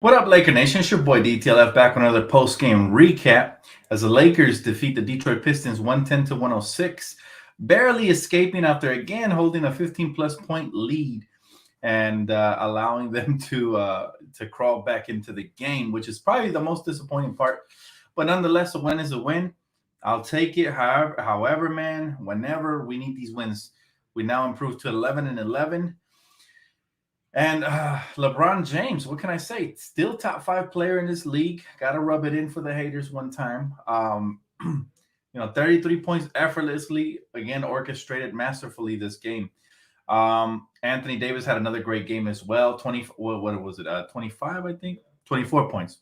What up, Laker Nation? It's your boy DTLF back with another post-game recap as the Lakers defeat the Detroit Pistons 110 to 106, barely escaping after again holding a 15-plus point lead and allowing them to crawl back into the game, which is probably the most disappointing part. But nonetheless, a win is a win. I'll take it. However, man, whenever we need these wins, we now improve to 11-11. And LeBron James, what can I say? Still top five player in this league. Got to rub it in for the haters one time. 33 points effortlessly, again, orchestrated masterfully this game. Anthony Davis had another great game as well. 20, what was it? 25, I think. 24 points.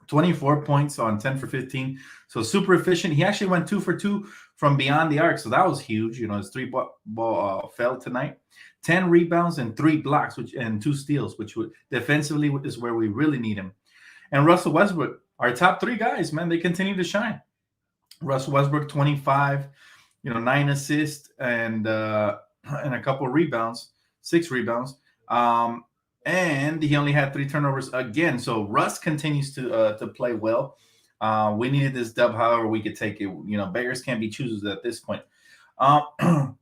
24 points on 10 for 15. So super efficient. He actually went 2 for 2 from beyond the arc. So that was huge. His three ball fell tonight. 10 rebounds and 3 blocks, and 2 steals, which defensively is where we really need him. And Russell Westbrook, our top 3 guys, man, they continue to shine. Russell Westbrook, 25, 9 assists and a couple of rebounds, 6 rebounds. And he only had 3 turnovers again. So Russ continues to play well. We needed this dub, however we could take it. Beggars can't be choosers at this point.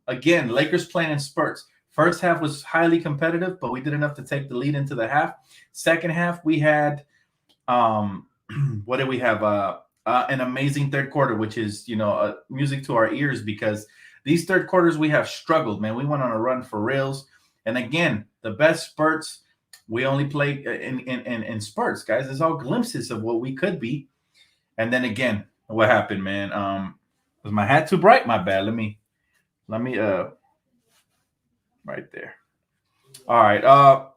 Again, Lakers playing in spurts. First half was highly competitive, but we did enough to take the lead into the half. Second half, we had what did we have? An amazing third quarter, which is music to our ears, because these third quarters we have struggled, man. We went on a run for reals, and again, the best spurts we only play in spurts, guys. It's all glimpses of what we could be, and then again, what happened, man? Was my hat too bright? My bad. Let me right there. All right. All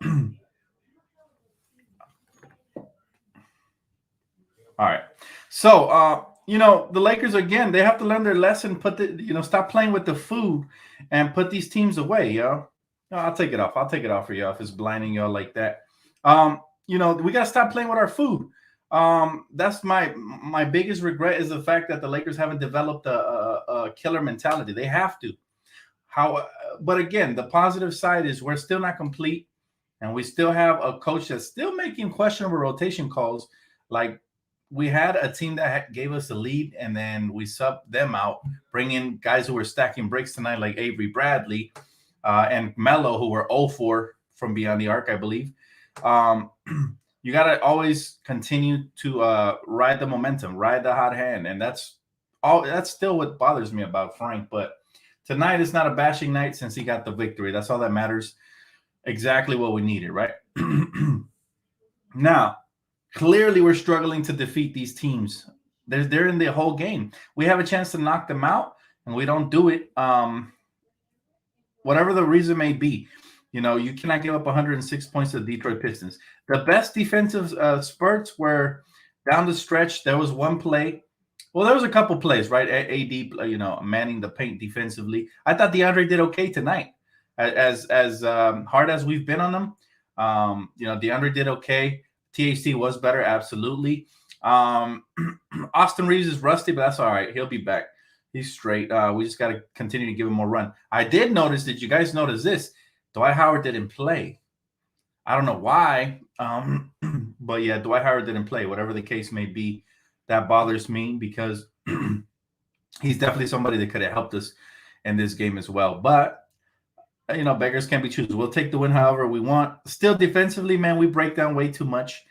right. So, the Lakers, again, they have to learn their lesson, stop playing with the food and put these teams away, yo. No, I'll take it off. I'll take it off for y'all if it's blinding y'all like that. We got to stop playing with our food. That's my biggest regret, is the fact that the Lakers haven't developed a killer mentality. They have to. But again, the positive side is we're still not complete, and we still have a coach that's still making questionable rotation calls. Like, we had a team that gave us the lead, and then we subbed them out, bring in guys who were stacking bricks tonight, like Avery Bradley and Melo, who were 0-4 from beyond the arc, I believe. You got to always continue to ride the momentum, ride the hot hand, and that's still what bothers me about Frank. But tonight is not a bashing night since he got the victory. That's all that matters. Exactly what we needed, right? Now, clearly we're struggling to defeat these teams. They're in the whole game. We have a chance to knock them out, and we don't do it. Whatever the reason may be, you cannot give up 106 points to the Detroit Pistons. The best defensive spurts were down the stretch. There was one play. Well, there was a couple plays, right? AD, manning the paint defensively. I thought DeAndre did okay tonight. As hard as we've been on them, DeAndre did okay. THC was better, absolutely. Austin Reeves is rusty, but that's all right. He'll be back. He's straight. We just got to continue to give him more run. I did notice. Did you guys notice this? Dwight Howard didn't play. I don't know why, but yeah, Dwight Howard didn't play. Whatever the case may be, that bothers me, because he's definitely somebody that could have helped us in this game as well. But beggars can't be choosers. We'll take the win however we want. Still, defensively, man, we break down way too much.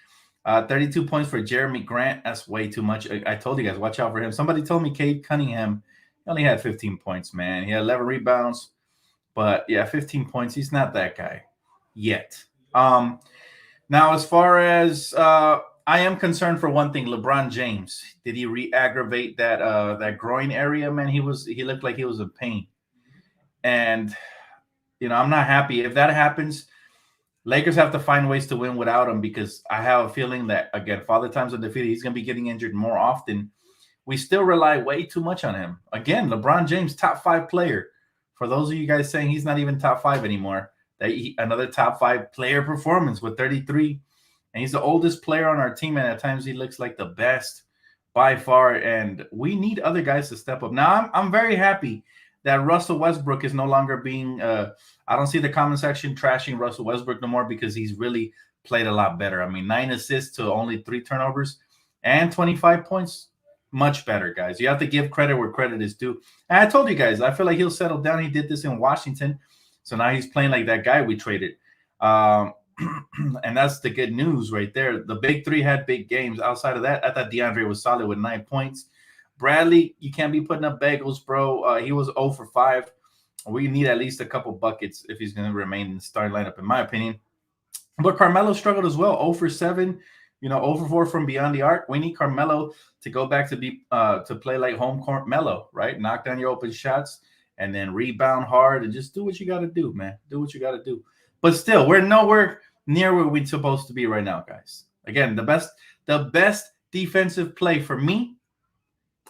32 points for Jeremy Grant. That's way too much. I told you guys, watch out for him. Somebody told me Cade Cunningham only had 15 points, man. He had 11 rebounds. But, yeah, 15 points. He's not that guy yet. Now, as far as I am concerned for one thing, LeBron James. Did he re-aggravate that groin area, man? He looked like he was in pain. And, I'm not happy. If that happens, Lakers have to find ways to win without him, because I have a feeling that, again, Father Time's undefeated. He's going to be getting injured more often. We still rely way too much on him. Again, LeBron James, top 5 player. For those of you guys saying he's not even top 5 anymore, another top 5 player performance with 33. And he's the oldest player on our team, and at times he looks like the best by far. And we need other guys to step up. Now, I'm very happy that Russell Westbrook is no longer being I don't see the comment section trashing Russell Westbrook no more, because he's really played a lot better. I mean, 9 assists to only 3 turnovers and 25 points. Much better, guys. You have to give credit where credit is due. And I told you guys, I feel like he'll settle down. He did this in Washington. So now he's playing like that guy we traded. And that's the good news right there. The big three had big games. Outside of that, I thought DeAndre was solid with 9 points. Bradley, you can't be putting up bagels, bro. He was 0 for 5. We need at least a couple buckets if he's going to remain in the starting lineup, in my opinion. But Carmelo struggled as well, 0 for 7. 0 for 4 from beyond the arc. We need Carmelo to go back to play like home court Melo, right? Knock down your open shots and then rebound hard and just do what you got to do, man. Do what you got to do. But still, we're nowhere near where we're supposed to be right now, guys. Again, the best defensive play for me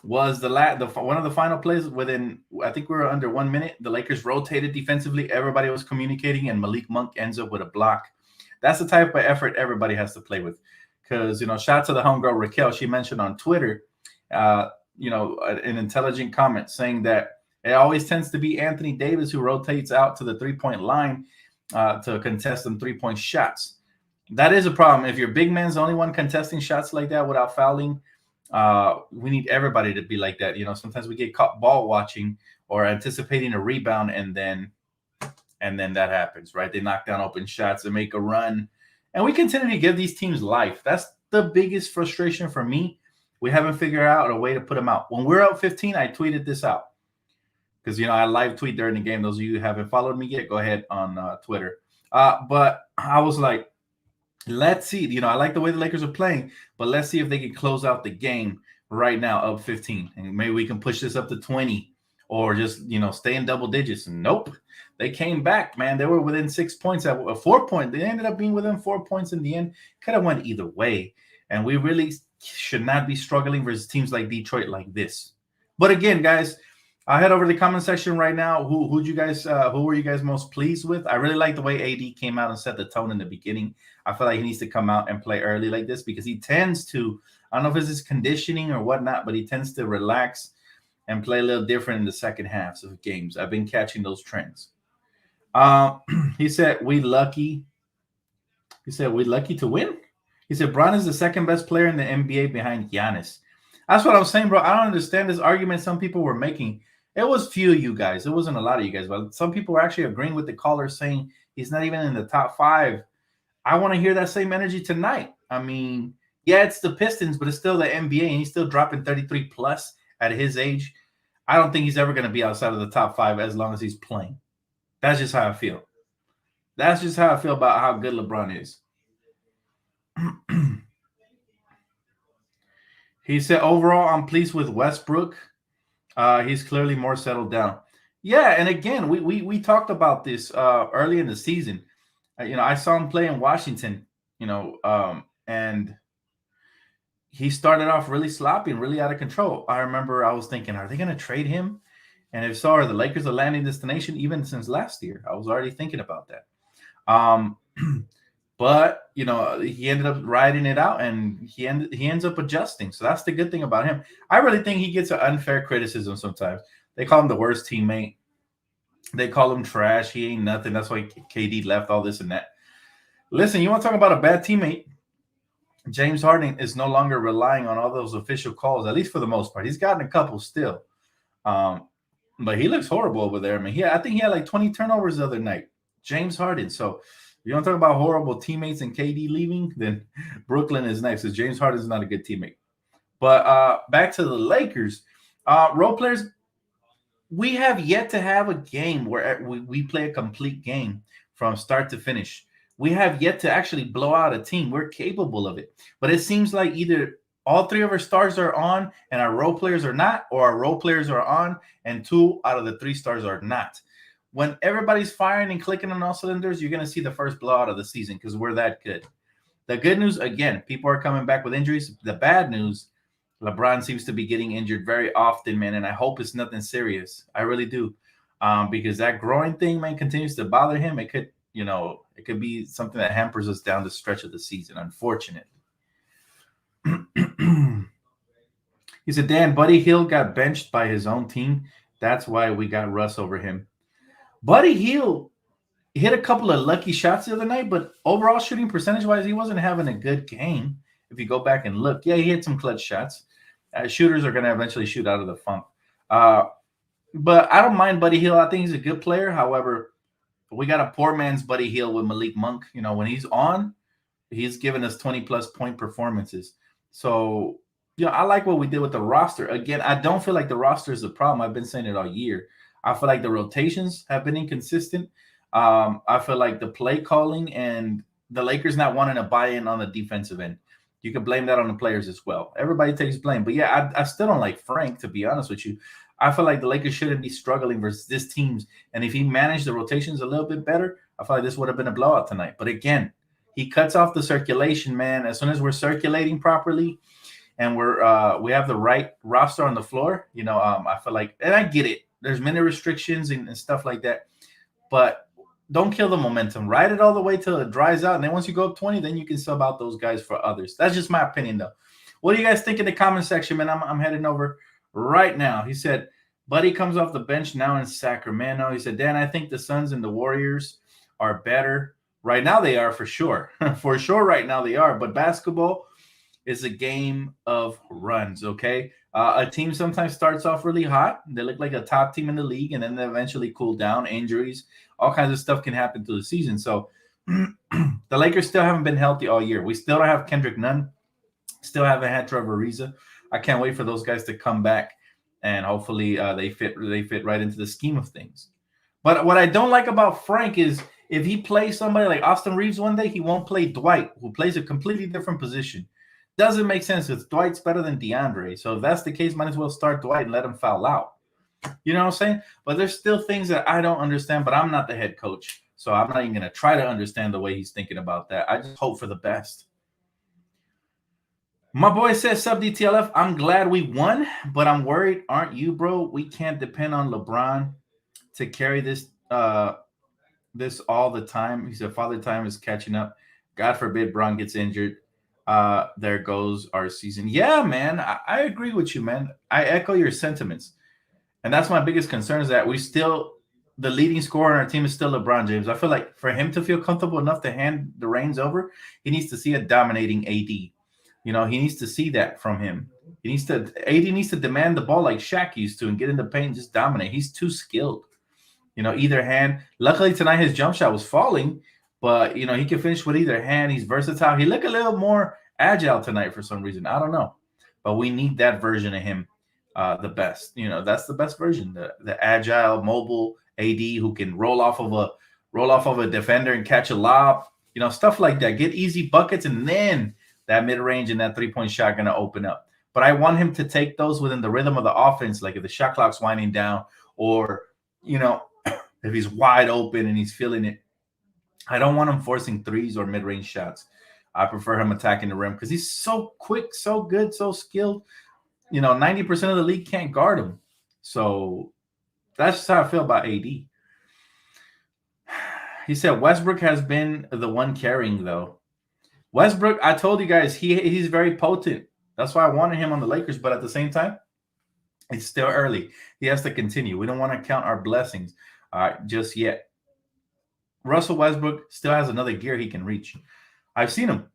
was one of the final plays within, I think we were under 1 minute. The Lakers rotated defensively. Everybody was communicating, and Malik Monk ends up with a block. That's the type of effort everybody has to play with. Because, shout out to the homegirl Raquel. She mentioned on Twitter, an intelligent comment saying that it always tends to be Anthony Davis who rotates out to the three-point line to contest them three-point shots. That is a problem. If your big man's the only one contesting shots like that without fouling, we need everybody to be like that. Sometimes we get caught ball watching or anticipating a rebound, and then that happens, right? They knock down open shots and make a run. And we continue to give these teams life. That's the biggest frustration for me. We haven't figured out a way to put them out. When we're up 15, I tweeted this out. Because, I live tweet during the game. Those of you who haven't followed me yet, go ahead on Twitter. But I was like, let's see. I like the way the Lakers are playing. But let's see if they can close out the game right now up 15. And maybe we can push this up to 20. Or just, stay in double digits. Nope. They came back, man. They were within 6 points at a 4 point. They ended up being within 4 points in the end. Could have went either way. And we really should not be struggling versus teams like Detroit like this. But again, guys, I'll head over to the comment section right now. Who were you guys most pleased with? I really like the way AD came out and set the tone in the beginning. I feel like he needs to come out and play early like this because he tends to, I don't know if it's his conditioning or whatnot, but he tends to relax and play a little different in the second halves of games. I've been catching those trends. He said, we lucky to win. He said, Bron is the second best player in the NBA behind Giannis. That's what I'm saying, bro. I don't understand this argument some people were making. It was few of you guys. It wasn't a lot of you guys, but some people were actually agreeing with the caller saying he's not even in the top 5. I want to hear that same energy tonight. I mean, yeah, it's the Pistons, but it's still the NBA, and he's still dropping 33 plus at his age. I don't think he's ever going to be outside of the top 5 as long as he's playing. That's just how I feel. That's just how I feel about how good LeBron is. He said, overall, I'm pleased with Westbrook. He's clearly more settled down. Yeah, and again, we talked about this early in the season. I saw him play in Washington, and he started off really sloppy and really out of control. I remember I was thinking, are they going to trade him? And if so, are the Lakers a landing destination even since last year? I was already thinking about that. But, he ended up riding it out, and he ends up adjusting. So that's the good thing about him. I really think he gets an unfair criticism sometimes. They call him the worst teammate. They call him trash. He ain't nothing. That's why KD left, all this and that. Listen, you want to talk about a bad teammate? James Harden is no longer relying on all those official calls, at least for the most part. He's gotten a couple still. But he looks horrible over there. I mean, I think he had like 20 turnovers the other night. James Harden. So if you want to talk about horrible teammates and KD leaving, then Brooklyn is next. Because James Harden is not a good teammate. But back to the Lakers. Role players, we have yet to have a game where we play a complete game from start to finish. We have yet to actually blow out a team. We're capable of it. But it seems like either all 3 of our stars are on and our role players are not, or our role players are on and 2 out of the 3 stars are not. When everybody's firing and clicking on all cylinders, you're going to see the first blowout of the season because we're that good. The good news, again, people are coming back with injuries. The bad news, LeBron seems to be getting injured very often, man, and I hope it's nothing serious. I really do, because that groin thing, man, continues to bother him. It could, it could be something that hampers us down the stretch of the season, unfortunately. He said, Dan, Buddy Hield got benched by his own team. That's why we got Russ over him. Buddy Hield He hit a couple of lucky shots the other night, but overall shooting percentage wise, he wasn't having a good game. If you go back and look, yeah, he hit some clutch shots. Shooters are going to eventually shoot out of the funk. But I don't mind Buddy Hield. I think he's a good player. However, we got a poor man's Buddy Hield with Malik Monk. You know, when he's on, he's given us 20+ point performances. So, you know, I like what we did with the roster. Again, I don't feel like the roster is the problem. I've been saying it all year. I feel like the rotations have been inconsistent. I feel like the play calling and the Lakers not wanting to buy in on the defensive end. You can blame that on the players as well. Everybody takes blame. But yeah, I still don't like Frank, to be honest with you. I feel like the Lakers shouldn't be struggling versus this team's. And if he managed the rotations a little bit better, I feel like this would have been a blowout tonight. But again, he cuts off the circulation, man. As soon as we're circulating properly and we have the right roster on the floor, you know, I feel like, and I get it. There's many restrictions and stuff like that. But don't kill the momentum. Ride it all the way till it dries out. And then once you go up 20, then you can sub out those guys for others. That's just my opinion, though. What do you guys think in the comment section, man? I'm heading over right now. He said, Buddy comes off the bench now in Sacramento. He said, Dan, I think the Suns and the Warriors are better. Right now they are, for sure. For sure right now they are. But basketball is a game of runs, okay? A team sometimes starts off really hot. They look like a top team in the league, and then they eventually cool down. Injuries, all kinds of stuff can happen through the season. So the Lakers still haven't been healthy all year. We still don't have Kendrick Nunn. Still haven't had Trevor Ariza. I can't wait for those guys to come back, and hopefully they fit right into the scheme of things. But what I don't like about Frank is if he plays somebody like Austin Reeves one day, he won't play Dwight, who plays a completely different position. Doesn't make sense because Dwight's better than DeAndre. So if that's the case, might as well start Dwight and let him foul out. You know what I'm saying? But there's still things that I don't understand, but I'm not the head coach. So I'm not even going to try to understand the way he's thinking about that. I just hope for the best. My boy says, sub DTLF, I'm glad we won, but I'm worried. Aren't you, bro? We can't depend on LeBron to carry this this all the time. He said, Father Time is catching up. God forbid Bron gets injured. There goes our season. Yeah, man, I agree with you, man. I echo your sentiments. And that's my biggest concern is that the leading scorer on our team is still LeBron James. I feel like for him to feel comfortable enough to hand the reins over, he needs to see a dominating AD. You know, he needs to see that from him. AD needs to demand the ball like Shaq used to and get in the paint and just dominate. He's too skilled. You know, either hand. Luckily tonight his jump shot was falling, but you know, he can finish with either hand. He's versatile. He looked a little more agile tonight for some reason. I don't know. But we need that version of him the best. You know, that's the best version. The agile, mobile AD who can roll off of a defender and catch a lob. You know, stuff like that. Get easy buckets, and then that mid-range and that three-point shot going to open up. But I want him to take those within the rhythm of the offense, like if the shot clock's winding down or, you know, if he's wide open and he's feeling it. I don't want him forcing threes or mid-range shots. I prefer him attacking the rim because he's so quick, so good, so skilled. You know, 90% of the league can't guard him. So that's just how I feel about AD. He said Westbrook has been the one carrying, though. Westbrook, I told you guys, he's very potent. That's why I wanted him on the Lakers. But at the same time, it's still early. He has to continue. We don't want to count our blessings just yet. Russell Westbrook still has another gear he can reach. I've seen him.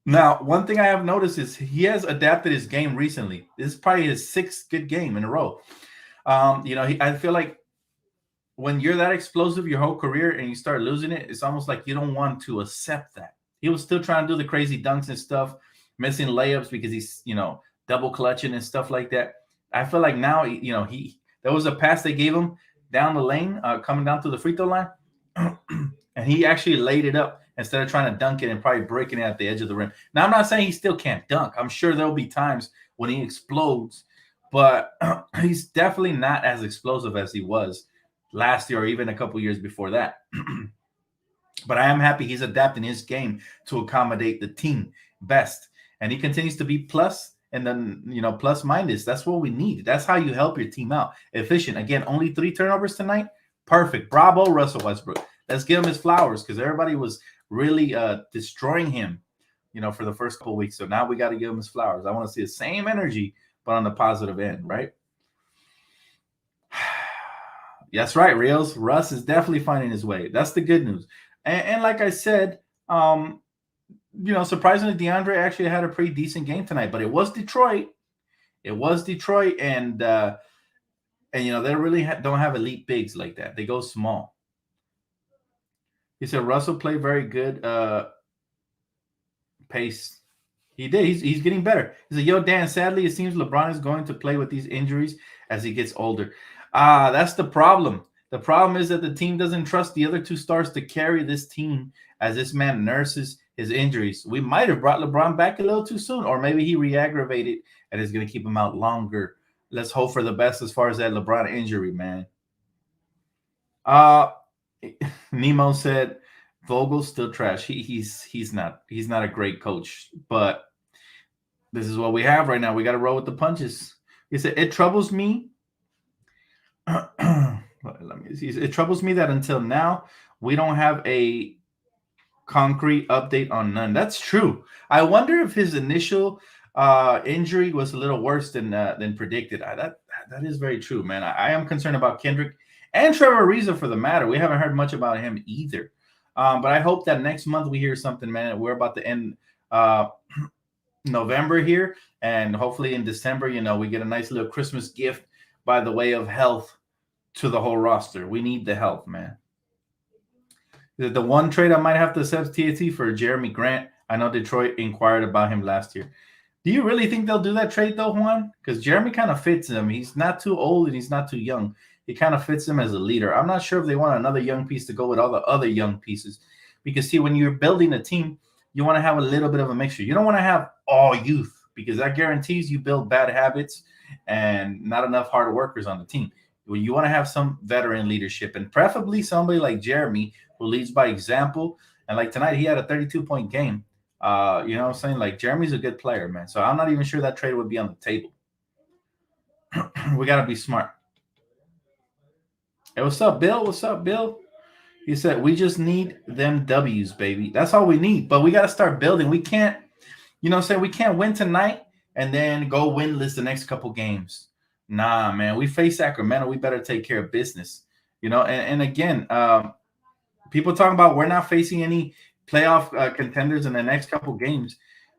Now, one thing I have noticed is he has adapted his game recently. This is probably his 6th good game in a row. You know, I feel like when you're that explosive your whole career and you start losing it, it's almost like you don't want to accept that. He was still trying to do the crazy dunks and stuff, missing layups because he's, you know, double clutching and stuff like that. I feel like now, you know, there was a pass they gave him down the lane, coming down to the free throw line, and he actually laid it up instead of trying to dunk it and probably breaking it at the edge of the rim. Now, I'm not saying he still can't dunk. I'm sure there'll be times when he explodes, but he's definitely not as explosive as he was last year or even a couple years before that. But I am happy he's adapting his game to accommodate the team best. And he continues to be plus and then, you know, plus minus. That's what we need. That's how you help your team out. Efficient. Again, only 3 turnovers tonight. Perfect. Bravo, Russell Westbrook. Let's give him his flowers because everybody was really destroying him, you know, for the first couple of weeks. So now we got to give him his flowers. I want to see the same energy, but on the positive end, right? That's right, Rios. Russ is definitely finding his way. That's the good news. And like I said, surprisingly, DeAndre actually had a pretty decent game tonight. But it was Detroit. It was Detroit, and they really don't have elite bigs like that. They go small. He said Russell played very good pace. He did. He's getting better. He said, "Yo, Dan, sadly, it seems LeBron is going to play with these injuries as he gets older." That's the problem. The problem is that the team doesn't trust the other two stars to carry this team as this man nurses his injuries. We might have brought LeBron back a little too soon, or maybe he re-aggravated and is going to keep him out longer. Let's hope for the best as far as that LeBron injury, man. Nemo said Vogel's still trash. He's not a great coach, but this is what we have right now. We got to roll with the punches. He said it troubles me. Let me see. It troubles me that until now we don't have a concrete update on none. That's true. I wonder if his initial injury was a little worse than predicted. That is very true, man. I am concerned about Kendrick and Trevor Ariza for the matter. We haven't heard much about him either. But I hope that next month we hear something, man. We're about to end November here, and hopefully in December, we get a nice little Christmas gift by the way of health to the whole roster. We need the health, man. The one trade I might have to accept TAT for Jeremy Grant. I know Detroit inquired about him last year. Do you really think they'll do that trade though, Juan? Because Jeremy kind of fits him. He's not too old and he's not too young. He kind of fits him as a leader. I'm not sure if they want another young piece to go with all the other young pieces. Because, see, when you're building a team, you want to have a little bit of a mixture. You don't want to have all youth because that guarantees you build bad habits and not enough hard workers on the team. You want to have some veteran leadership and preferably somebody like Jeremy who leads by example. And like tonight, he had a 32-point game. You know what I'm saying? Like, Jeremy's a good player, man. So I'm not even sure that trade would be on the table. We got to be smart. Hey, what's up, Bill? What's up, Bill? He said, we just need them W's, baby. That's all we need. But we got to start building. We can't, we can't win tonight and then go winless the next couple games. Nah, man. We face Sacramento. We better take care of business. And again, people talking about we're not facing any playoff contenders in the next couple games.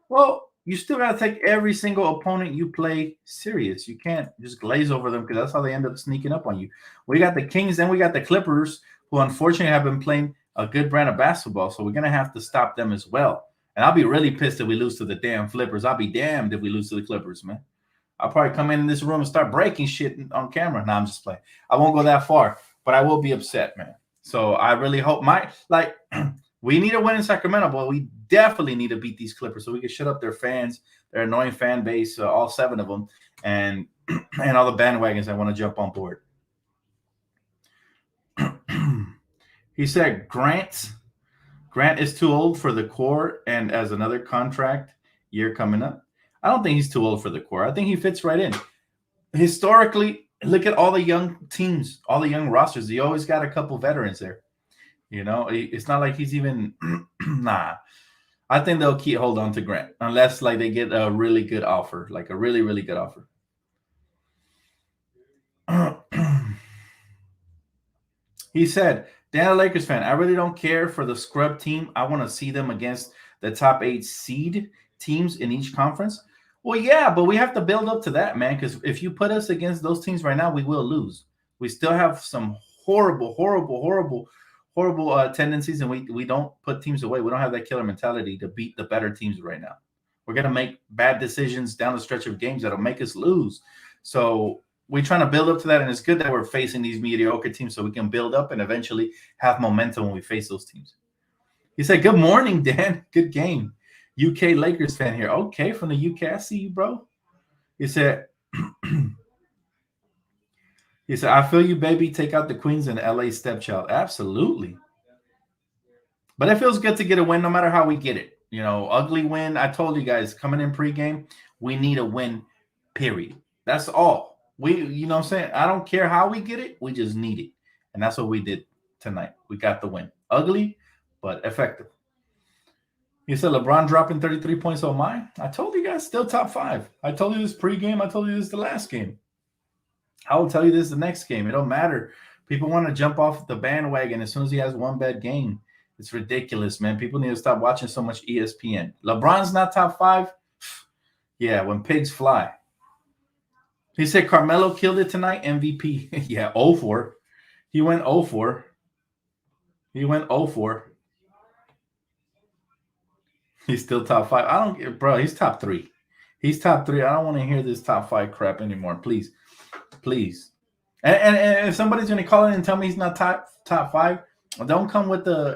Well, you still got to take every single opponent you play serious. You can't just glaze over them because that's how they end up sneaking up on you. We got the Kings, then we got the Clippers, who unfortunately have been playing a good brand of basketball. So we're going to have to stop them as well. And I'll be really pissed if we lose to the damn Flippers. I'll be damned if we lose to the Clippers, man. I'll probably come in this room and start breaking shit on camera. No, I'm just playing. I won't go that far, but I will be upset, man. So I really hope we need a win in Sacramento, but we definitely need to beat these Clippers so we can shut up their fans, their annoying fan base, all 7 of them, and all the bandwagons that want to jump on board. He said Grant is too old for the core and as another contract year coming up. I don't think he's too old for the core. I think he fits right in. Historically, look at all the young teams, all the young rosters. He always got a couple veterans there. It's not like he's even nah. I think they'll hold on to Grant unless they get a really good offer, like a really, really good offer. He said, Dan, a Lakers fan, I really don't care for the scrub team. I want to see them against the top 8 seed teams in each conference. Well, yeah, but we have to build up to that, man, because if you put us against those teams right now, we will lose. We still have some horrible tendencies, and we don't put teams away. We don't have that killer mentality to beat the better teams right now. We're going to make bad decisions down the stretch of games that'll make us lose. So we're trying to build up to that, and it's good that we're facing these mediocre teams so we can build up and eventually have momentum when we face those teams. He said, good morning, Dan. Good game. UK Lakers fan here. Okay, from the UK. I see you, bro. He said, I feel you, baby. Take out the Queens and LA stepchild. Absolutely. But it feels good to get a win no matter how we get it. Ugly win. I told you guys, coming in pregame, we need a win, period. That's all. You know what I'm saying? I don't care how we get it. We just need it. And that's what we did tonight. We got the win. Ugly, but effective. He said, LeBron dropping 33 points on mine. I told you guys, still top 5. I told you this pregame. I told you this the last game. I will tell you this the next game. It don't matter People want to jump off the bandwagon as soon as he has one bad game. It's ridiculous, man. People need to stop watching so much ESPN. LeBron's not top 5. Yeah, when pigs fly. He said Carmelo killed it tonight, MVP. Yeah, 0-4. He went 0-4. He went 0-4. He's still top 5. I don't, bro. He's top 3. He's top 3. I don't want to hear this top 5 crap anymore. Please, please. And if somebody's going to call in and tell me he's not top 5, don't come with the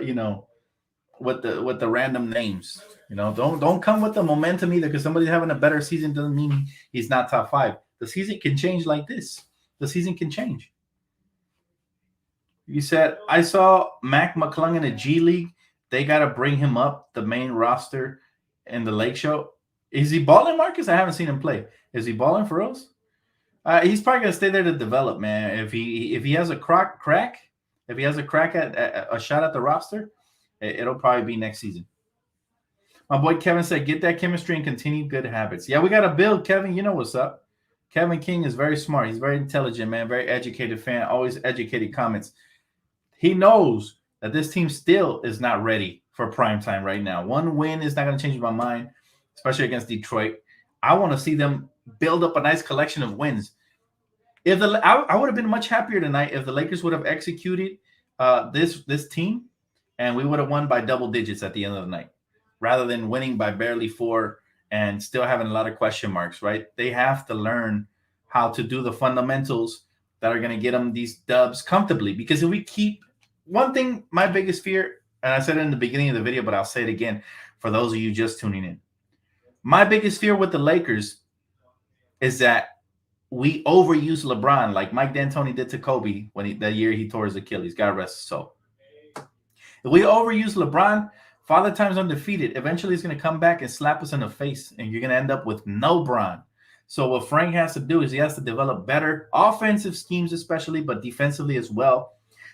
with the random names. Don't come with the momentum either, because somebody's having a better season doesn't mean he's not top 5. The season can change like this. The season can change. You said, I saw Mac McClung in the G League. They got to bring him up the main roster in the Lake Show. Is he balling, Marcus? I haven't seen him play. Is he balling for us? He's probably gonna stay there to develop, man. If he has a crack, if he has a crack at a shot at the roster, it'll probably be next season. My boy Kevin said, "Get that chemistry and continue good habits." Yeah, we got to build, Kevin. You know what's up. Kevin King is very smart. He's very intelligent, man. Very educated fan. Always educated comments. He knows that this team still is not ready for prime time right now. One win is not going to change my mind, especially against Detroit. I want to see them build up a nice collection of wins. I would have been much happier tonight if the Lakers would have executed this team, and we would have won by double digits at the end of the night, rather than winning by barely 4 and still having a lot of question marks. Right? They have to learn how to do the fundamentals that are going to get them these dubs comfortably. Because if we keep one thing, my biggest fear, and I said it in the beginning of the video, but I'll say it again for those of you just tuning in. My biggest fear with the Lakers is that we overuse LeBron like Mike D'Antoni did to Kobe that year he tore his Achilles. God rest his soul. If we overuse LeBron, Father Time's undefeated. Eventually he's going to come back and slap us in the face, and you're going to end up with no Bron. So what Frank has to do is he has to develop better offensive schemes, especially, but defensively as well,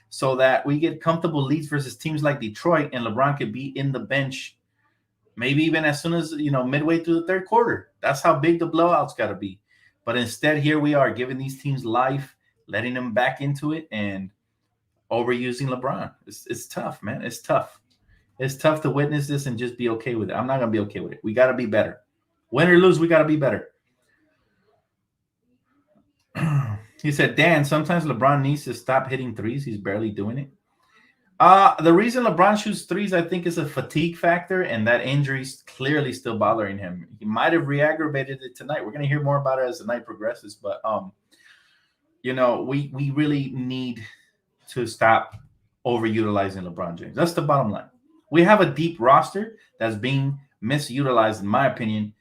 so that we get comfortable leads versus teams like Detroit, and LeBron could be in the bench maybe even as soon as, midway through the third quarter. That's how big the blowout's got to be. But instead, here we are giving these teams life, letting them back into it, and overusing LeBron. It's tough, man. It's tough. It's tough to witness this and just be okay with it. I'm not going to be okay with it. We got to be better. Win or lose, we got to be better. He said, Dan, sometimes LeBron needs to stop hitting threes. He's barely doing it. The reason LeBron shoots threes, I think, is a fatigue factor, and that injury's clearly still bothering him. He might have re-aggravated it tonight. We're going to hear more about it as the night progresses, but we really need to stop overutilizing LeBron James. That's the bottom line. We have a deep roster that's being misutilized, in my opinion,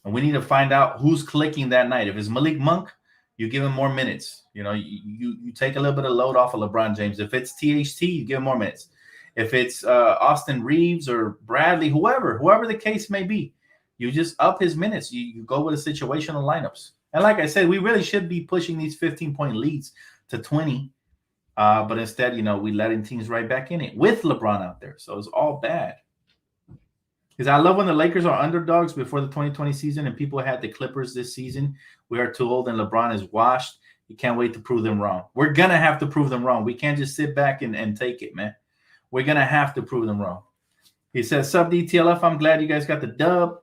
and we need to find out who's clicking that night. If it's Malik Monk, you give him more minutes. You take a little bit of load off of LeBron James. If it's THT, you give him more minutes. If it's Austin Reeves or Bradley, whoever the case may be, you just up his minutes. You go with the situational lineups. And like I said, we really should be pushing these 15-point leads to 20. But instead, we letting teams right back in it with LeBron out there. So it's all bad. Because I love when the Lakers are underdogs before the 2020 season and people had the Clippers this season. We are too old and LeBron is washed. You can't wait to prove them wrong. We're going to have to prove them wrong. We can't just sit back and take it, man. We're going to have to prove them wrong. He says, sub DTLF, I'm glad you guys got the dub.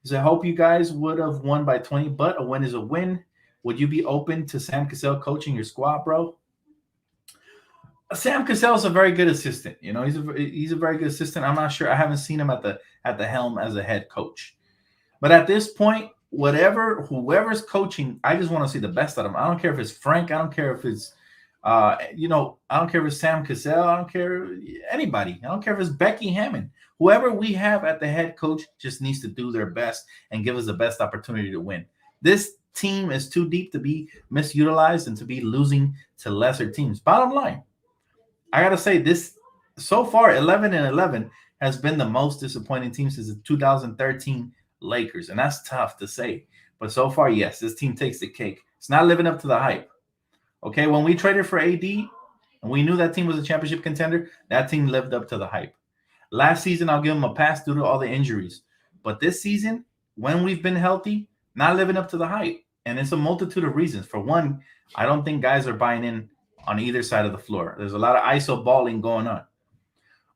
He said, I hope you guys would have won by 20, but a win is a win. Would you be open to Sam Cassell coaching your squad, bro? Sam Cassell is a very good assistant. He's a very good assistant. I'm not sure. I haven't seen him at the helm as a head coach. But at this point, whoever's coaching, I just want to see the best out of him. I don't care if it's Frank. I don't care if it's, I don't care if it's Sam Cassell. I don't care anybody. I don't care if it's Becky Hammond. Whoever we have at the head coach just needs to do their best and give us the best opportunity to win. This team is too deep to be misutilized and to be losing to lesser teams. Bottom line, I got to say this, so far, 11-11 has been the most disappointing team since the 2013 Lakers. And that's tough to say. But so far, yes, this team takes the cake. It's not living up to the hype. Okay, when we traded for AD and we knew that team was a championship contender, that team lived up to the hype. Last season, I'll give them a pass due to all the injuries. But this season, when we've been healthy, not living up to the hype. And it's a multitude of reasons. For one, I don't think guys are buying in on either side of the floor. There's a lot of ISO balling going on.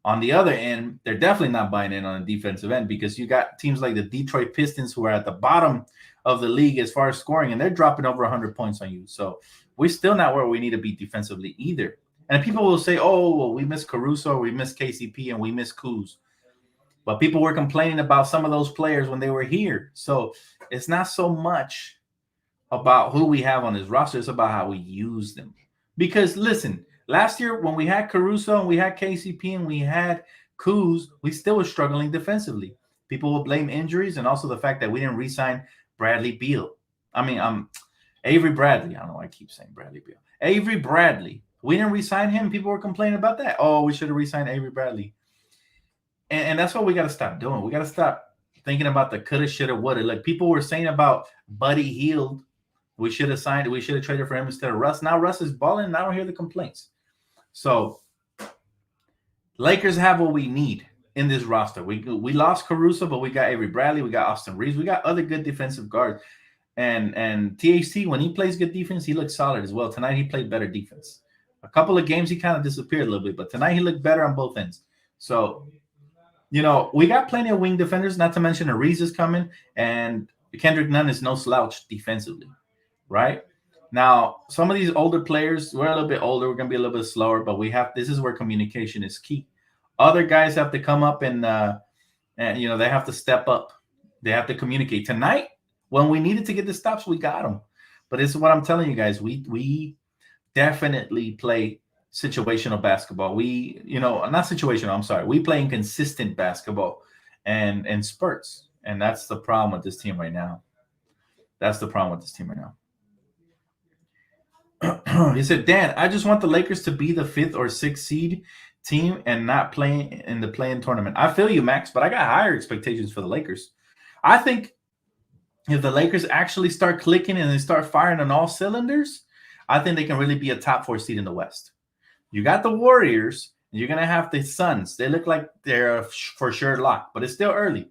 On the other end, they're definitely not buying in on the defensive end because you got teams like the Detroit Pistons who are at the bottom of the league as far as scoring, and they're dropping over 100 points on you. So we're still not where we need to be defensively either. And people will say, oh, well, we miss Caruso, we miss KCP, and we miss Kuz. But people were complaining about some of those players when they were here. So it's not so much about who we have on this roster. It's about how we use them. Because, listen, last year when we had Caruso and we had KCP and we had Kuz, we still were struggling defensively. People will blame injuries and also the fact that we didn't re-sign Bradley Beal. Avery Bradley. I don't know why I keep saying Bradley Beal. Avery Bradley. We didn't re-sign him. People were complaining about that. Oh, we should have re-signed Avery Bradley. And that's what we got to stop doing. We got to stop thinking about the coulda, shoulda, woulda. Like people were saying about Buddy Hield. We should have traded for him instead of Russ. Now Russ is balling, and I don't hear the complaints. So Lakers have what we need in this roster. We lost Caruso, but we got Avery Bradley. We got Austin Reeves. We got other good defensive guards. And THC, when he plays good defense, he looks solid as well. Tonight he played better defense. A couple of games he kind of disappeared a little bit, but tonight he looked better on both ends. So, we got plenty of wing defenders, not to mention Ariz is coming, and Kendrick Nunn is no slouch defensively, right? Now, some of these older players, we're a little bit older. We're going to be a little bit slower, but this is where communication is key. Other guys have to come up and they have to step up. They have to communicate. Tonight, when we needed to get the stops, we got them. But this is what I'm telling you guys. We definitely play situational basketball. Not situational, I'm sorry. We play inconsistent basketball and spurts. And that's the problem with this team right now. He said, Dan, I just want the Lakers to be the 5th or 6th seed team and not playing in the play-in tournament. I feel you, Max, but I got higher expectations for the Lakers. I think if the Lakers actually start clicking and they start firing on all cylinders, I think they can really be a top 4 seed in the West. You got the Warriors, and you're going to have the Suns. They look like they're for sure locked, but it's still early.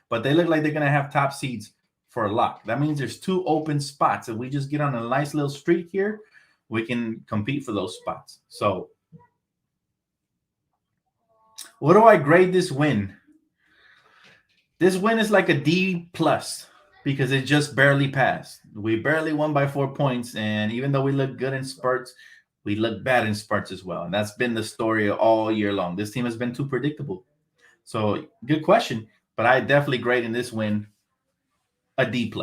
But they look like they're going to have top seeds for a lock. That means there's 2 open spots. If we just get on a nice little streak here, we can compete for those spots. So what do I grade this win? This win is like a D+ because it just barely passed. We barely won by 4 points, and even though we look good in spurts, we look bad in spurts as well. And that's been the story all year long. This team has been too predictable. So good question, but I definitely grade in this win a D+.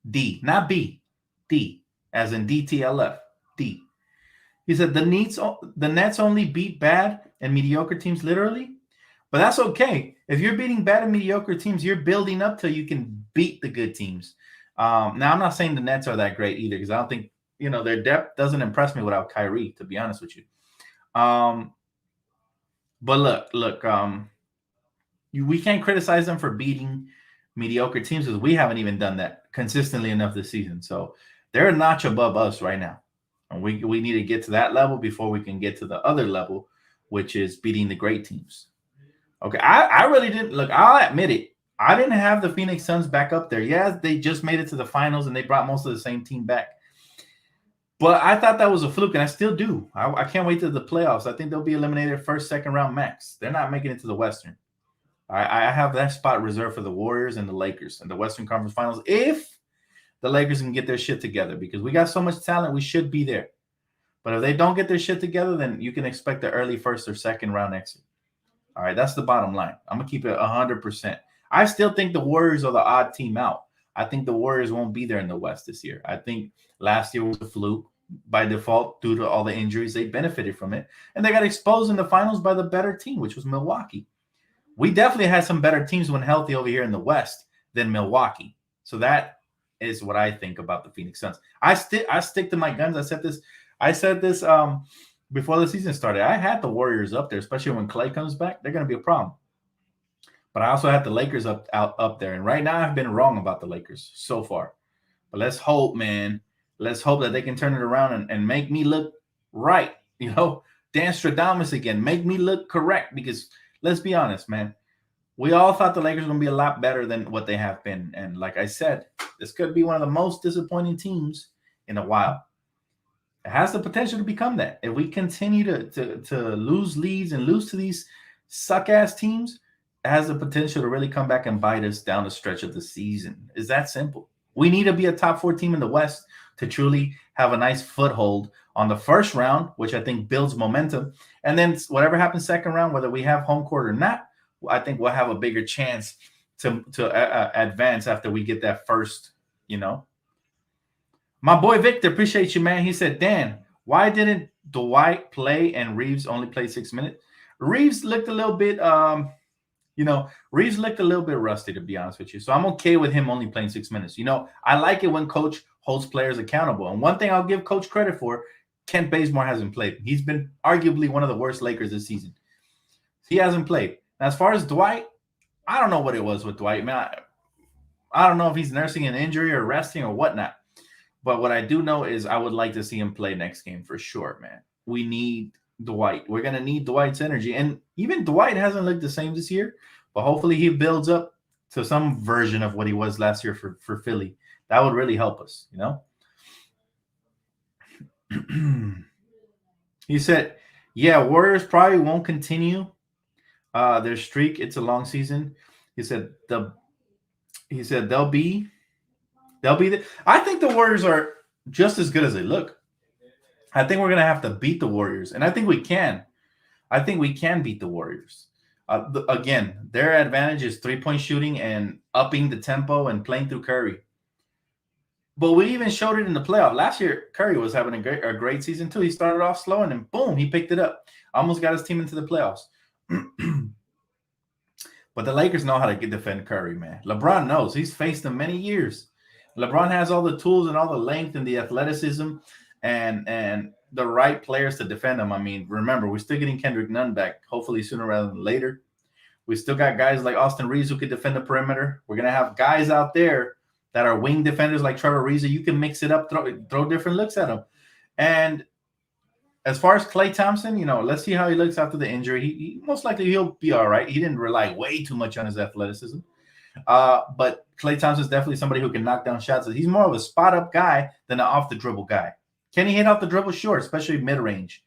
D, not B. D, as in DTLF. D. He said the Nets only beat bad and mediocre teams literally, but that's okay. If you're beating bad and mediocre teams, you're building up till you can beat the good teams. Now, I'm not saying the Nets are that great either because I don't think, their depth doesn't impress me without Kyrie, to be honest with you. But look, we can't criticize them for beating mediocre teams because we haven't even done that consistently enough this season. So they're a notch above us right now. And we need to get to that level before we can get to the other level, which is beating the great teams. Okay, I really didn't look. I'll admit it. I didn't have the Phoenix Suns back up there. Yeah, they just made it to the finals and they brought most of the same team back. But I thought that was a fluke, and I still do. I can't wait to the playoffs. I think they'll be eliminated first, second round max. They're not making it to the Western. I have that spot reserved for the Warriors and the Lakers in the Western Conference Finals if the Lakers can get their shit together because we got so much talent, we should be there. But if they don't get their shit together, then you can expect the early first or second round exit. All right, that's the bottom line. I'm going to keep it 100%. I still think the Warriors are the odd team out. I think the Warriors won't be there in the West this year. I think last year was a fluke by default due to all the injuries. They benefited from it. And they got exposed in the finals by the better team, which was Milwaukee. We definitely had some better teams when healthy over here in the West than Milwaukee. So that is what I think about the Phoenix Suns. I stick to my guns. I said this before the season started. I had the Warriors up there, especially when Clay comes back. They're going to be a problem. But I also had the Lakers up there. And right now I've been wrong about the Lakers so far. But let's hope, man. Let's hope that they can turn it around and make me look right. Dan Stradamus again. Make me look correct because let's be honest, man. We all thought the Lakers were going to be a lot better than what they have been. And like I said, this could be one of the most disappointing teams in a while. It has the potential to become that. If we continue to lose leads and lose to these suck ass teams, it has the potential to really come back and bite us down the stretch of the season. It's that simple. We need to be a top 4 team in the West to truly have a nice foothold on the first round, which I think builds momentum. And then whatever happens second round, whether we have home court or not, I think we'll have a bigger chance to advance after we get that first, My boy Victor, appreciate you, man. He said, Dan, why didn't Dwight play and Reeves only play 6 minutes? Reeves looked a little bit, Reeves looked a little bit rusty, to be honest with you. So I'm okay with him only playing 6 minutes. I like it when coach holds players accountable. And one thing I'll give coach credit for, Kent Bazemore hasn't played. He's been arguably one of the worst Lakers this season. He hasn't played. Now, as far as Dwight, I don't know what it was with Dwight, man. I don't know if he's nursing an injury or resting or whatnot. But what I do know is I would like to see him play next game for sure, man. We need Dwight. We're going to need Dwight's energy. And even Dwight hasn't looked the same this year, but hopefully he builds up to some version of what he was last year for Philly. That would really help us, He said, yeah, Warriors probably won't continue their streak. It's a long season. He said they'll be the. I think the Warriors are just as good as they look. I think we're gonna have to beat the Warriors, and I think we can. I think we can beat the Warriors. Again, their advantage is 3-point shooting and upping the tempo and playing through Curry. But we even showed it in the playoff. Last year, Curry was having a great season too. He started off slow and then boom, he picked it up. Almost got his team into the playoffs. But the Lakers know how to defend Curry, man. LeBron knows. He's faced them many years. LeBron has all the tools and all the length and the athleticism and the right players to defend him. I mean, remember, we're still getting Kendrick Nunn back, hopefully sooner rather than later. We still got guys like Austin Reeves who could defend the perimeter. We're going to have guys out there that are wing defenders like Trevor Ariza. You can mix it up, throw different looks at him. And as far as Klay Thompson, let's see how he looks after the injury. He most likely he'll be all right. He didn't rely way too much on his athleticism. But Klay Thompson is definitely somebody who can knock down shots. He's more of a spot-up guy than an off-the-dribble guy. Can he hit off the dribble? Sure, especially mid-range.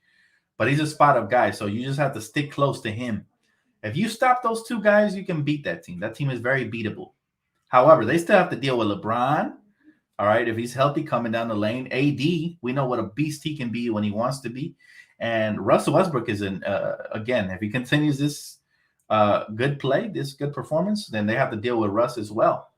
But he's a spot-up guy, so you just have to stick close to him. If you stop those two guys, you can beat that team. That team is very beatable. However, they still have to deal with LeBron. All right, if he's healthy coming down the lane. AD, we know what a beast he can be when he wants to be. And Russell Westbrook is again, if he continues this good play, this good performance, then they have to deal with Russ as well.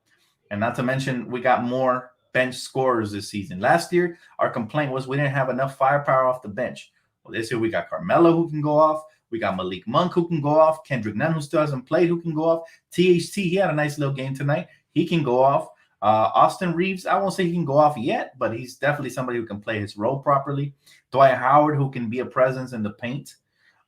And not to mention, we got more bench scorers this season. Last year, our complaint was we didn't have enough firepower off the bench. Well, this year we got Carmelo who can go off. We got Malik Monk who can go off. Kendrick Nunn, who still hasn't played, who can go off. THT, he had a nice little game tonight. He can go off. Austin Reeves, I won't say he can go off yet, but he's definitely somebody who can play his role properly. Dwight Howard, who can be a presence in the paint.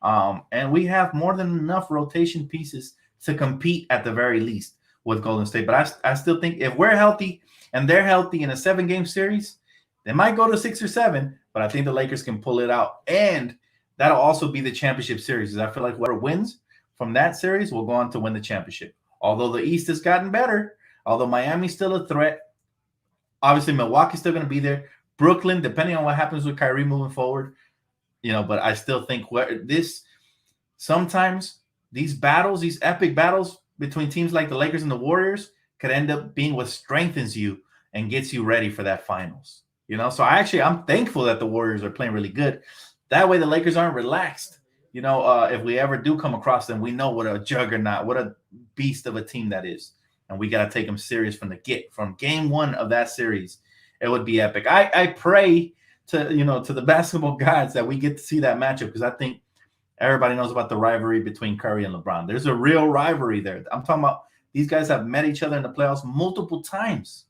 And we have more than enough rotation pieces to compete at the very least with Golden State. But I still think if we're healthy and they're healthy in a 7-game series, they might go to 6 or 7, but I think the Lakers can pull it out. And that'll also be the championship series. I feel like whoever wins from that series will go on to win the championship. Although the East has gotten better, although Miami's still a threat, obviously Milwaukee's still going to be there. Brooklyn, depending on what happens with Kyrie moving forward, but I still think sometimes these battles, these epic battles between teams like the Lakers and the Warriors could end up being what strengthens you and gets you ready for that finals. So I'm thankful that the Warriors are playing really good. That way the Lakers aren't relaxed. If we ever do come across them, we know what a juggernaut, what a beast of a team that is. And we got to take them serious from game 1 of that series. It would be epic. I pray to the basketball gods that we get to see that matchup, because I think everybody knows about the rivalry between Curry and LeBron. There's a real rivalry there. I'm talking about these guys have met each other in the playoffs multiple times.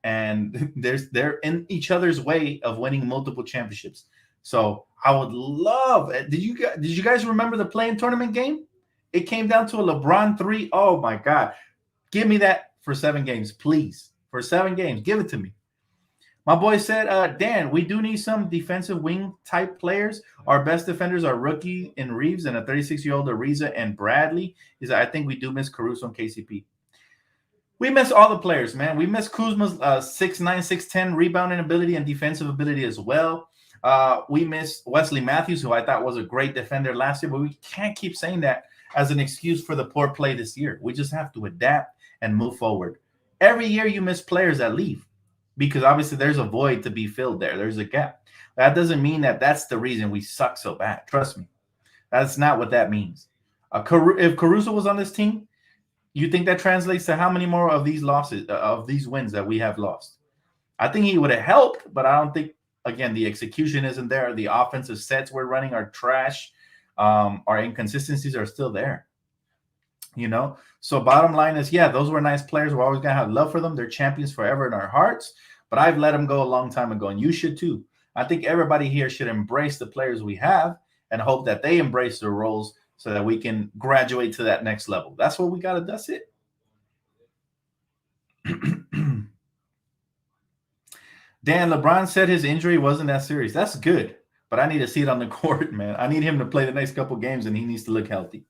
And they're in each other's way of winning multiple championships. So I would love. Did you guys remember the play-in tournament game? It came down to a LeBron 3. Oh my God. Give me that for 7 games, please. For 7 games, give it to me. My boy said, Dan, we do need some defensive wing type players. Our best defenders are rookie in Reeves and a 36-year-old Ariza and Bradley. I think we do miss Caruso and KCP. We miss all the players, man. We miss Kuzma's 6'9", 6'10" rebounding ability and defensive ability as well. We missed Wesley Matthews, who I thought was a great defender last year, but we can't keep saying that as an excuse for the poor play this year. We just have to adapt and move forward. Every year you miss players that leave because obviously there's a void to be filled there. There's a gap. That doesn't mean that that's the reason we suck so bad. Trust me. That's not what that means. If Caruso was on this team, you think that translates to how many more of these losses, of these wins that we have lost? I think he would have helped, but I don't think, again, the execution isn't there. The offensive sets we're running are trash. Our inconsistencies are still there. So bottom line is, yeah, those were nice players. We're always going to have love for them. They're champions forever in our hearts, but I've let them go a long time ago, and you should too. I think everybody here should embrace the players we have and hope that they embrace their roles so that we can graduate to that next level. That's what we got to, that's it. Dan, LeBron said his injury wasn't that serious. That's good, but I need to see it on the court, man. I need him to play the next couple games, and he needs to look healthy.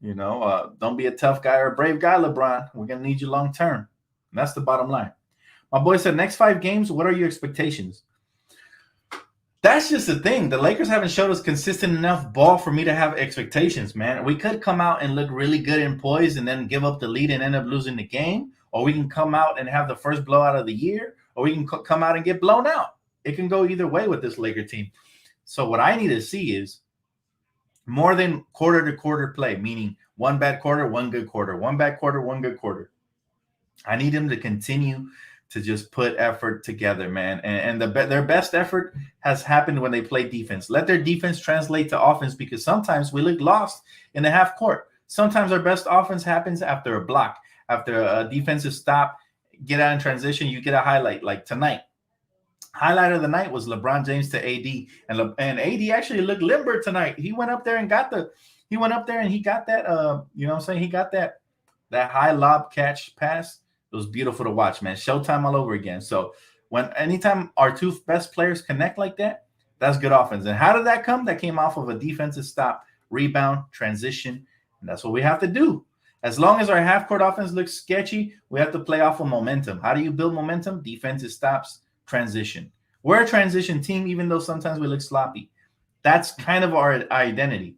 Don't be a tough guy or a brave guy, LeBron. We're going to need you long term. And that's the bottom line. My boy said, next 5 games, what are your expectations? That's just the thing. The Lakers haven't showed us consistent enough ball for me to have expectations, man. We could come out and look really good and poised and then give up the lead and end up losing the game, or we can come out and have the first blowout of the year, or we can come out and get blown out. It can go either way with this Laker team. So what I need to see is more than quarter-to-quarter play, meaning one bad quarter, one good quarter, one bad quarter, one good quarter. I need him to continue to just put effort together, man. And their best effort has happened when they play defense. Let their defense translate to offense, because sometimes we look lost in the half court. Sometimes our best offense happens after a block, after a defensive stop, get out in transition, you get a highlight like tonight. Highlight of the night was LeBron James to AD, and AD actually looked limber tonight. He went up there and got that. He got that. He got that high lob catch pass. It was beautiful to watch, man. Showtime all over again. So anytime our 2 best players connect like that, that's good offense. And how did that come? That came off of a defensive stop, rebound, transition, and that's what we have to do. As long as our half-court offense looks sketchy, we have to play off of momentum. How do you build momentum? Defensive stops, transition. We're a transition team, even though sometimes we look sloppy. That's kind of our identity.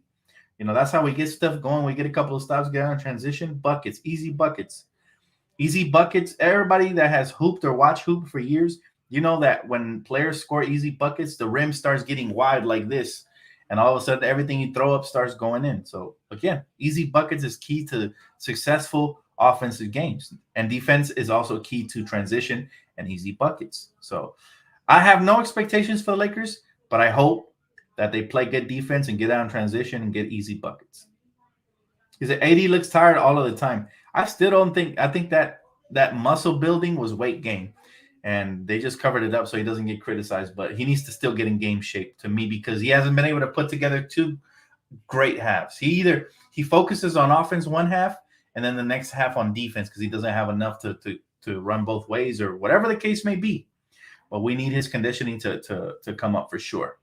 That's how we get stuff going. We get a couple of stops, get on transition, buckets, easy buckets. Easy buckets. Everybody that has hooped or watched hoop for years, you know that when players score easy buckets, the rim starts getting wide like this. And all of a sudden, everything you throw up starts going in. So, again, easy buckets is key to successful offensive games. And defense is also key to transition and easy buckets. So, I have no expectations for the Lakers, but I hope that they play good defense and get out in transition and get easy buckets. He said AD looks tired all of the time. I still don't think – I think that muscle building was weight gain. And they just covered it up so he doesn't get criticized. But he needs to still get in game shape to me, because he hasn't been able to put together 2 great halves. He focuses on offense one half and then the next half on defense, because he doesn't have enough to run both ways, or whatever the case may be. But we need his conditioning to come up for sure.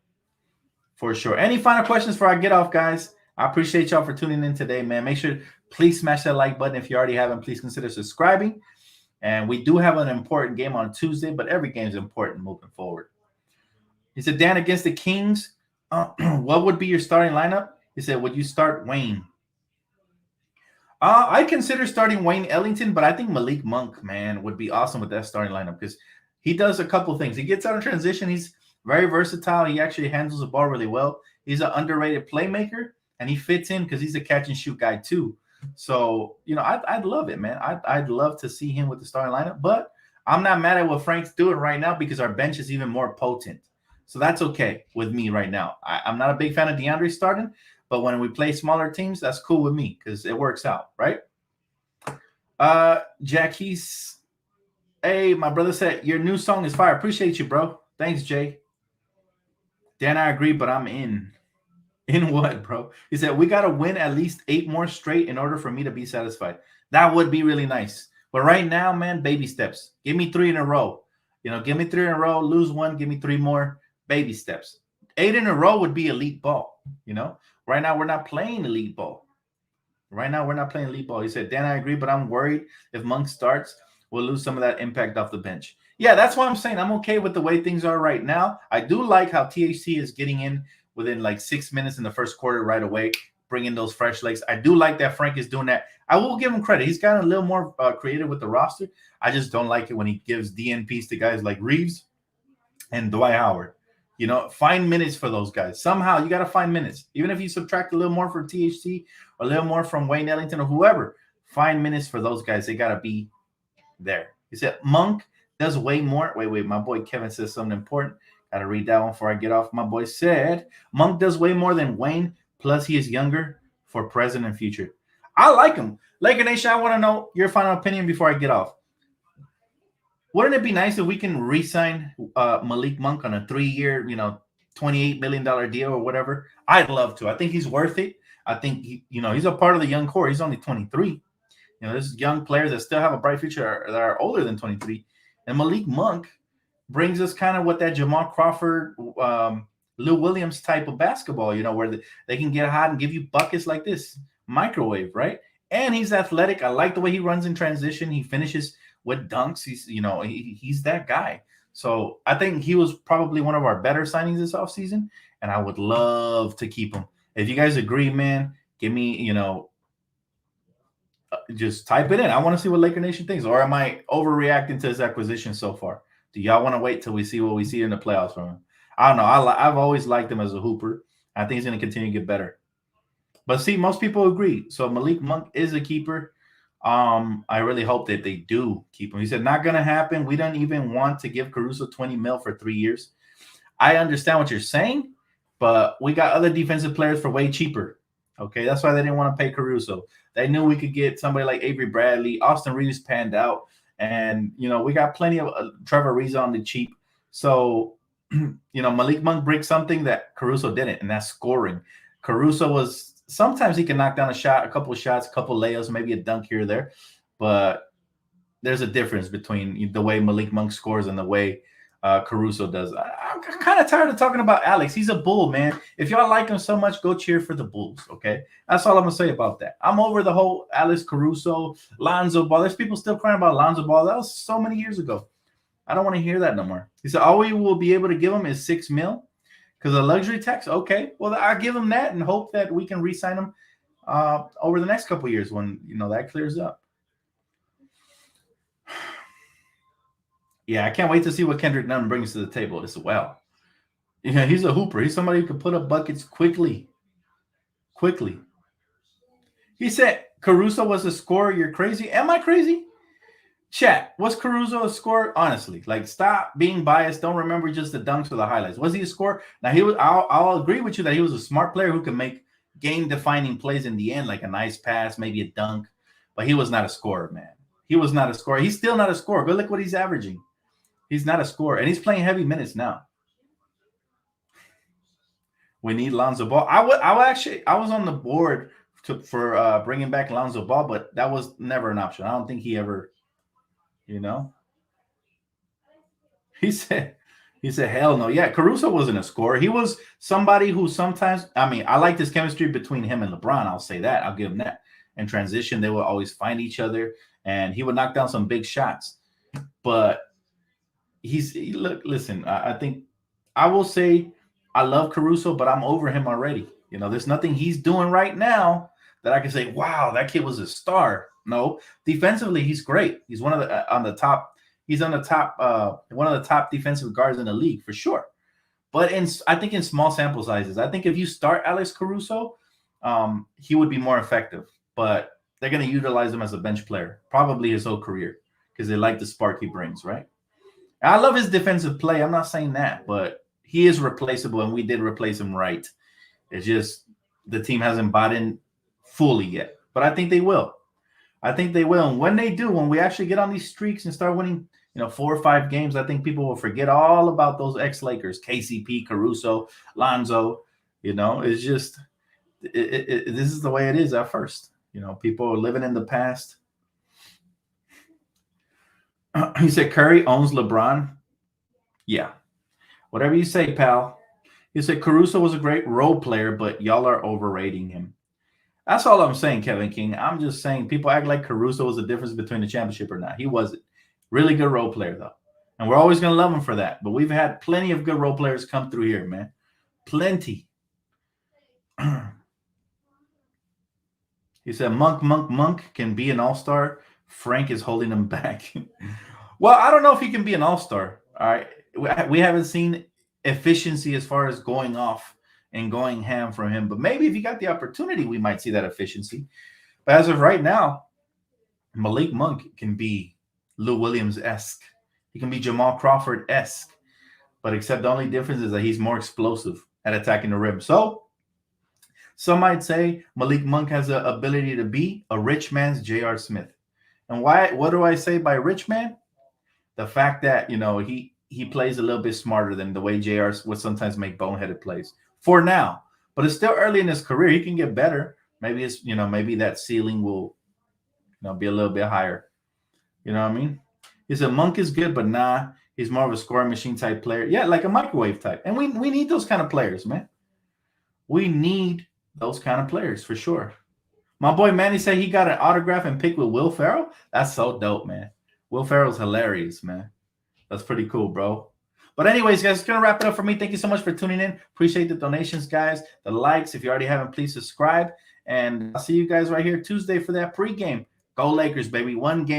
For sure. Any final questions before I get off, guys? I appreciate y'all for tuning in today, man. Make sure, please smash that like button. If you already haven't, please consider subscribing. And we do have an important game on Tuesday, but every game is important moving forward. He said, Dan, against the Kings, what would be your starting lineup? He said, would you start Wayne? I consider starting Wayne Ellington, but I think Malik Monk, man, would be awesome with that starting lineup, because he does a couple things. He gets out of transition. He's very versatile. He actually handles the ball really well. He's an underrated playmaker, and he fits in because he's a catch-and-shoot guy too. So, I'd love it, man. I'd love to see him with the starting lineup, but I'm not mad at what Frank's doing right now, because our bench is even more potent. So that's okay with me right now. I'm not a big fan of DeAndre starting, but when we play smaller teams, that's cool with me because it works out, right? Jackie's, hey, my brother said, your new song is fire. Appreciate you, bro. Thanks, Jay. Dan, I agree, but I'm in. In what, bro? He said, we got to win at least 8 more straight in order for me to be satisfied. That would be really nice. But right now, man, baby steps. Give me 3 in a row. Give me 3 in a row, lose 1, give me 3 more. Baby steps. 8 in a row would be elite ball. Right now, we're not playing elite ball. He said, Dan, I agree, but I'm worried if Monk starts, we'll lose some of that impact off the bench. Yeah, that's why I'm saying I'm okay with the way things are right now. I do like how THC is getting in within like 6 minutes in the first quarter right away, bringing those fresh legs. I do like that Frank is doing that. I will give him credit. He's gotten a little more creative with the roster. I just don't like it when he gives DNPs to guys like Reeves and Dwight Howard. Find minutes for those guys. Somehow you got to find minutes. Even if you subtract a little more for THC or a little more from Wayne Ellington or whoever, find minutes for those guys. They got to be there. He said Monk does way more. Wait. My boy Kevin says something important. Got to read that one before I get off. My boy said Monk does way more than Wayne. Plus, he is younger for present and future. I like him. Laker Nation, I want to know your final opinion before I get off. Wouldn't it be nice if we can re-sign Malik Monk on a 3-year, $28 million deal or whatever? I'd love to. I think he's worth it. I think he's a part of the young core. He's only 23. There's young players that still have a bright future that are older than 23. And Malik Monk brings us kind of what that Jamal Crawford, Lou Williams type of basketball, where they can get hot and give you buckets like this. Microwave, right? And he's athletic. I like the way he runs in transition. He finishes with dunks. He's that guy. So I think he was probably one of our better signings this offseason, and I would love to keep him. If you guys agree, man, give me, just type it in. I want to see what Laker Nation thinks. Or am I overreacting to his acquisition so far? Do y'all want to wait till we see what we see in the playoffs from him? I don't know. I've always liked him as a hooper. I think he's going to continue to get better. But see, most people agree. So Malik Monk is a keeper. I really hope that they do keep him. He said, not going to happen. We don't even want to give Caruso $20 million for 3 years. I understand what you're saying, but we got other defensive players for way cheaper. Okay, that's why they didn't want to pay Caruso. They knew we could get somebody like Avery Bradley. Austin Reeves panned out. And, we got plenty of Trevor Ariza on the cheap. So, Malik Monk brings something that Caruso didn't, and that's scoring. Caruso was – sometimes he can knock down a shot, a couple of shots, a couple of layups, maybe a dunk here or there. But there's a difference between the way Malik Monk scores and the way Caruso does. I'm kind of tired of talking about Alex. He's a Bull, man. If y'all like him so much, go cheer for the Bulls, okay? That's all I'm going to say about that. I'm over the whole Alex Caruso, Lonzo Ball. There's people still crying about Lonzo Ball. That was so many years ago. I don't want to hear that no more. He said, all we will be able to give him is $6 million because of luxury tax. Okay, well, I'll give him that and hope that we can re-sign him over the next couple of years when, that clears up. Yeah, I can't wait to see what Kendrick Nunn brings to the table as well. Yeah, he's a hooper. He's somebody who can put up buckets quickly. He said Caruso was a scorer. You're crazy. Am I crazy? Chat, was Caruso a scorer? Honestly, stop being biased. Don't remember just the dunks or the highlights. Was he a scorer? Now, I'll agree with you that he was a smart player who can make game-defining plays in the end, like a nice pass, maybe a dunk. But he was not a scorer, man. He was not a scorer. He's still not a scorer. Go look what he's averaging. He's not a scorer, and he's playing heavy minutes now. We need Lonzo Ball. I was on the board for bringing back Lonzo Ball, but that was never an option. I don't think he ever, He said, hell no. Yeah, Caruso wasn't a scorer. He was somebody who sometimes, I like this chemistry between him and LeBron. I'll say that. I'll give him that. In transition, they would always find each other, and he would knock down some big shots. But listen, I think I will say I love Caruso, but I'm over him already. There's nothing he's doing right now that I can say, wow, that kid was a star. No, defensively, he's great. He's one of the on the top. He's on the top, one of the top defensive guards in the league for sure. But I think in small sample sizes, I think if you start Alex Caruso, he would be more effective. But they're going to utilize him as a bench player, probably his whole career, because they like the spark he brings, right? I love his defensive play. I'm not saying that, but he is replaceable, and we did replace him right. It's just the team hasn't bought in fully yet. But I think they will. And when they do, when we actually get on these streaks and start winning, 4 or 5 games, I think people will forget all about those ex-Lakers, KCP, Caruso, Lonzo. It's just this is the way it is at first. People are living in the past. He said Curry owns LeBron. Yeah. Whatever you say, pal. He said Caruso was a great role player, but y'all are overrating him. That's all I'm saying, Kevin King. I'm just saying people act like Caruso was the difference between the championship or not. He wasn't. Really good role player, though. And we're always going to love him for that. But we've had plenty of good role players come through here, man. Plenty. He said, Monk can be an all-star. Frank is holding him back. Well, I don't know if he can be an all-star. All right. We haven't seen efficiency as far as going off and going ham from him. But maybe if he got the opportunity, we might see that efficiency. But as of right now, Malik Monk can be Lou Williams-esque. He can be Jamal Crawford-esque. But except the only difference is that he's more explosive at attacking the rim. So some might say Malik Monk has the ability to be a rich man's J.R. Smith. And why? What do I say by rich man? The fact that, you know, he plays a little bit smarter than the way JR would sometimes make boneheaded plays for now. But it's still early in his career. He can get better. Maybe it's, you know, maybe that ceiling will, you know, be a little bit higher. You know what I mean? He said Monk is good, but nah, he's more of a scoring machine type player. Yeah, like a microwave type. And we need those kind of players, man. We need those kind of players for sure. My boy Manny said he got an autograph and pick with Will Ferrell. That's so dope, man. Will Ferrell's hilarious, man. That's pretty cool, bro. But anyways, guys, it's going to wrap it up for me. Thank you so much for tuning in. Appreciate the donations, guys. The likes. If you already haven't, please subscribe. And I'll see you guys right here Tuesday for that pregame. Go Lakers, baby. One game.